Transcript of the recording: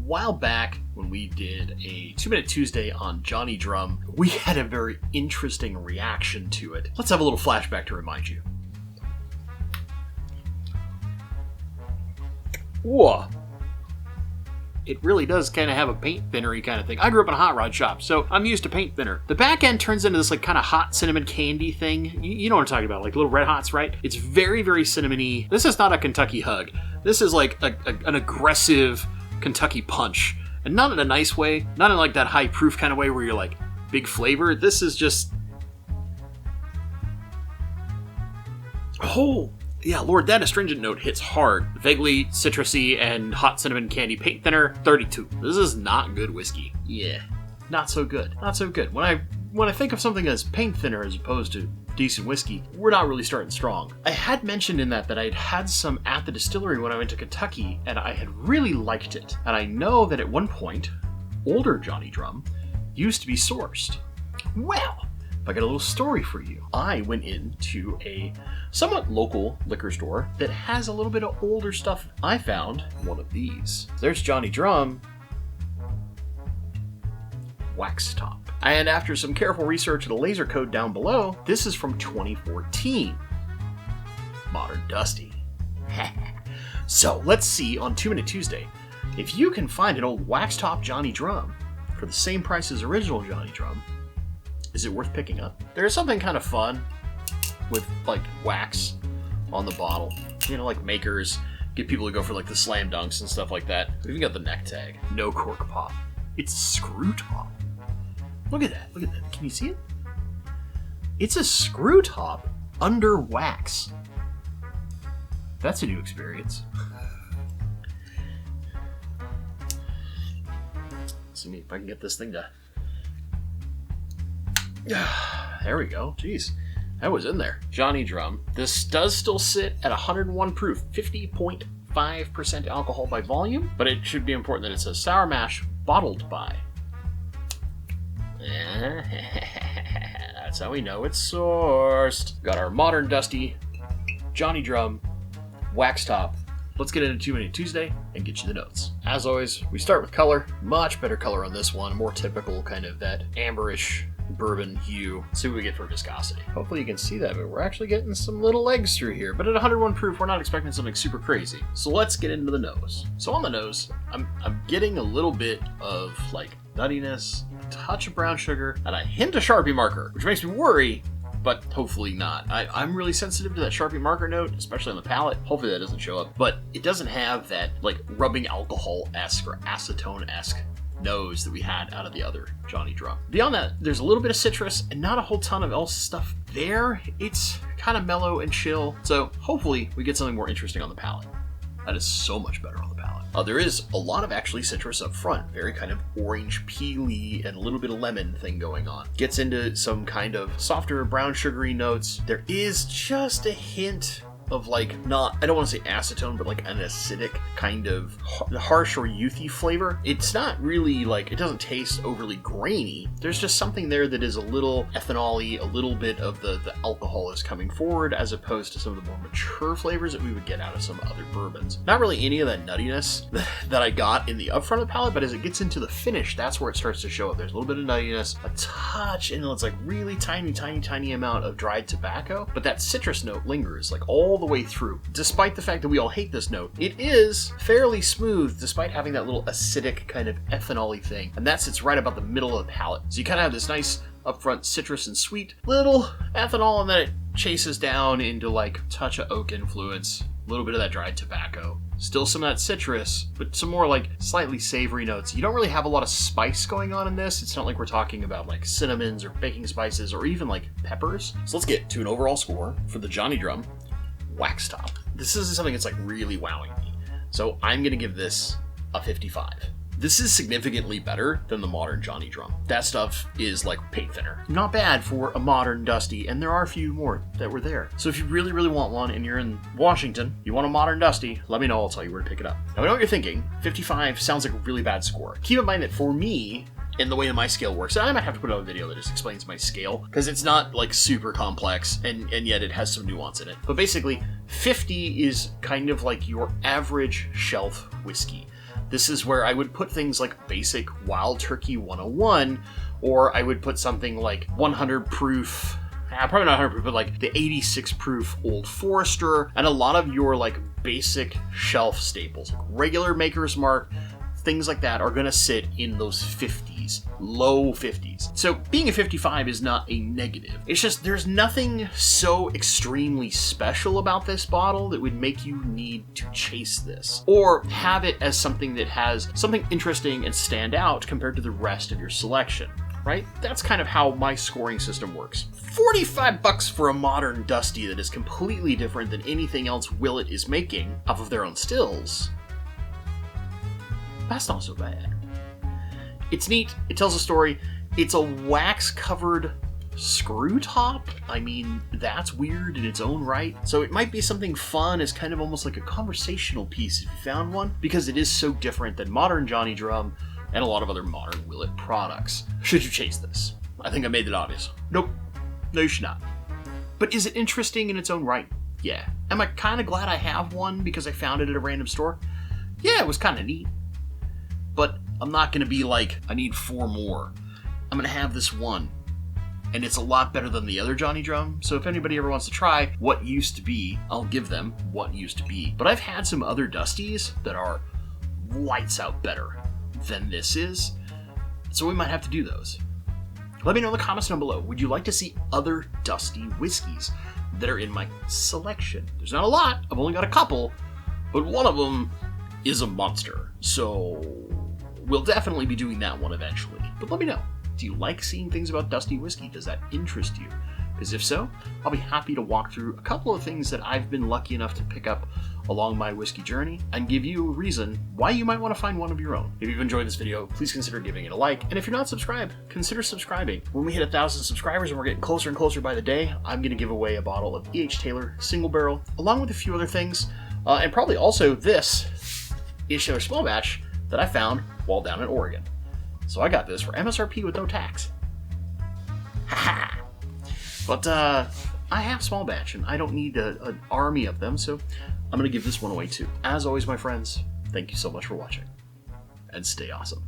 while back when we did a 2-Minute Tuesday on Johnny Drum, we had a very interesting reaction to it. Let's have a little flashback to remind you. Whoa. It really does kind of have a paint thinnery kind of thing. I grew up in a hot rod shop, so I'm used to paint thinner. The back end turns into this like kind of hot cinnamon candy thing. You know what I'm talking about, like little Red Hots, right? It's very, very cinnamony. This is not a Kentucky hug. This is like an aggressive Kentucky punch. And not in a nice way, not in like that high proof kind of way where you're like big flavor. This is just... Oh, yeah, Lord, that astringent note hits hard. Vaguely citrusy and hot cinnamon candy paint thinner, 32. This is not good whiskey. Yeah, not so good. Not so good. When I think of something as paint thinner as opposed to decent whiskey, we're not really starting strong. I had mentioned in that I'd had some at the distillery when I went to Kentucky, and I had really liked it. And I know that at one point, older Johnny Drum used to be sourced. Well, I got a little story for you. I went into a somewhat local liquor store that has a little bit of older stuff. I found one of these. There's Johnny Drum Wax Top. And after some careful research of the laser code down below, this is from 2014. Modern Dusty. So let's see on 2-Minute Tuesday if you can find an old Wax Top Johnny Drum for the same price as original Johnny Drum. Is it worth picking up? There's something kind of fun with like wax on the bottle. You know, like makers get people to go for like the slam dunks and stuff like that. We even got the neck tag. No cork pop. It's a screw top. Look at that. Look at that. Can you see it? It's a screw top under wax. That's a new experience. Let's see if I can get this thing to... There we go. Jeez. That was in there. Johnny Drum. This does still sit at 101 proof, 50.5% alcohol by volume, but it should be important that it says sour mash bottled by. That's how we know it's sourced. Got our Modern Dusty Johnny Drum Wax Top. Let's get into 2-Minute Tuesday and get you the notes. As always, we start with color. Much better color on this one. More typical kind of that amberish bourbon hue. See what we get for viscosity. Hopefully you can see that, but we're actually getting some little legs through here. But at 101 proof, we're not expecting something super crazy. So let's get into the nose. So on the nose, I'm getting a little bit of like nuttiness, a touch of brown sugar, and a hint of Sharpie marker, which makes me worry, but hopefully not. I'm really sensitive to that Sharpie marker note, especially on the palate. Hopefully that doesn't show up, but it doesn't have that like rubbing alcohol-esque or acetone-esque nose that we had out of the other Johnny Drum. Beyond that, there's a little bit of citrus and not a whole ton of else stuff there. It's kind of mellow and chill, so hopefully we get something more interesting on the palate. That is so much better on the palate. There is a lot of actually citrus up front, very kind of orange peely and a little bit of lemon thing going on. Gets into some kind of softer brown sugary notes. There is just a hint of like, not, I don't want to say acetone, but like an acidic kind of harsh or youthy flavor. It's not really like, it doesn't taste overly grainy. There's just something there that is a little ethanol-y, a little bit of the alcohol is coming forward as opposed to some of the more mature flavors that we would get out of some other bourbons. Not really any of that nuttiness that I got in the upfront of the palate, but as it gets into the finish, that's where it starts to show up. There's a little bit of nuttiness, a touch, and it's like really tiny amount of dried tobacco, but that citrus note lingers like all the way through. Despite the fact that we all hate this note, it is fairly smooth despite having that little acidic kind of ethanol-y thing, and that sits right about the middle of the palate. So you kind of have this nice upfront citrus and sweet little ethanol, and then it chases down into like touch of oak influence, a little bit of that dried tobacco, still some of that citrus, but some more like slightly savory notes. You don't really have a lot of spice going on in this. It's not like we're talking about like cinnamons or baking spices or even like peppers. So let's get to an overall score for the Johnny Drum Wax Top. This is something that's like really wowing me. So I'm gonna give this a 55. This is significantly better than the modern Johnny Drum. That stuff is like paint thinner. Not bad for a modern Dusty, and there are a few more that were there. So if you really, really want one and you're in Washington, you want a modern Dusty, let me know, I'll tell you where to pick it up. Now I know what you're thinking, 55 sounds like a really bad score. Keep in mind that for me, in the way that my scale works, and I might have to put out a video that just explains my scale, because it's not like super complex, and yet it has some nuance in it. But basically, 50 is kind of like your average shelf whiskey. This is where I would put things like basic Wild Turkey 101, or I would put something like 100 proof, probably not 100 proof, but like the 86 proof Old Forester, and a lot of your like basic shelf staples, like regular Maker's Mark, things like that are going to sit in those 50s, low 50s. So being a 55 is not a negative. It's just there's nothing so extremely special about this bottle that would make you need to chase this or have it as something that has something interesting and stand out compared to the rest of your selection. Right? That's kind of how my scoring system works. $45 for a modern Dusty that is completely different than anything else Willet is making off of their own stills. That's not so bad. It's neat. It tells a story. It's a wax-covered screw top. I mean, that's weird in its own right. So it might be something fun as kind of almost like a conversational piece if you found one, because it is so different than modern Johnny Drum and a lot of other modern Willet products. Should you chase this? I think I made it obvious. Nope. No, you should not. But is it interesting in its own right? Yeah. Am I kind of glad I have one because I found it at a random store? Yeah, it was kind of neat. But I'm not going to be like, I need 4 more. I'm going to have this one. And it's a lot better than the other Johnny Drum. So if anybody ever wants to try what used to be, I'll give them what used to be. But I've had some other Dusties that are lights out better than this is. So we might have to do those. Let me know in the comments down below. Would you like to see other Dusty whiskeys that are in my selection? There's not a lot. I've only got a couple. But one of them is a monster. So we'll definitely be doing that one eventually. But let me know. Do you like seeing things about Dusty whiskey? Does that interest you? Because if so, I'll be happy to walk through a couple of things that I've been lucky enough to pick up along my whiskey journey and give you a reason why you might want to find one of your own. If you've enjoyed this video, please consider giving it a like. And if you're not subscribed, consider subscribing. When we hit 1,000 subscribers and we're getting closer and closer by the day, I'm going to give away a bottle of E.H. Taylor Single Barrel, along with a few other things. And probably also this E.H. Taylor Small Batch that I found while down in Oregon. So I got this for MSRP with no tax. Haha! But I have small batch and I don't need an army of them, so I'm going to give this one away too. As always, my friends, thank you so much for watching. And stay awesome.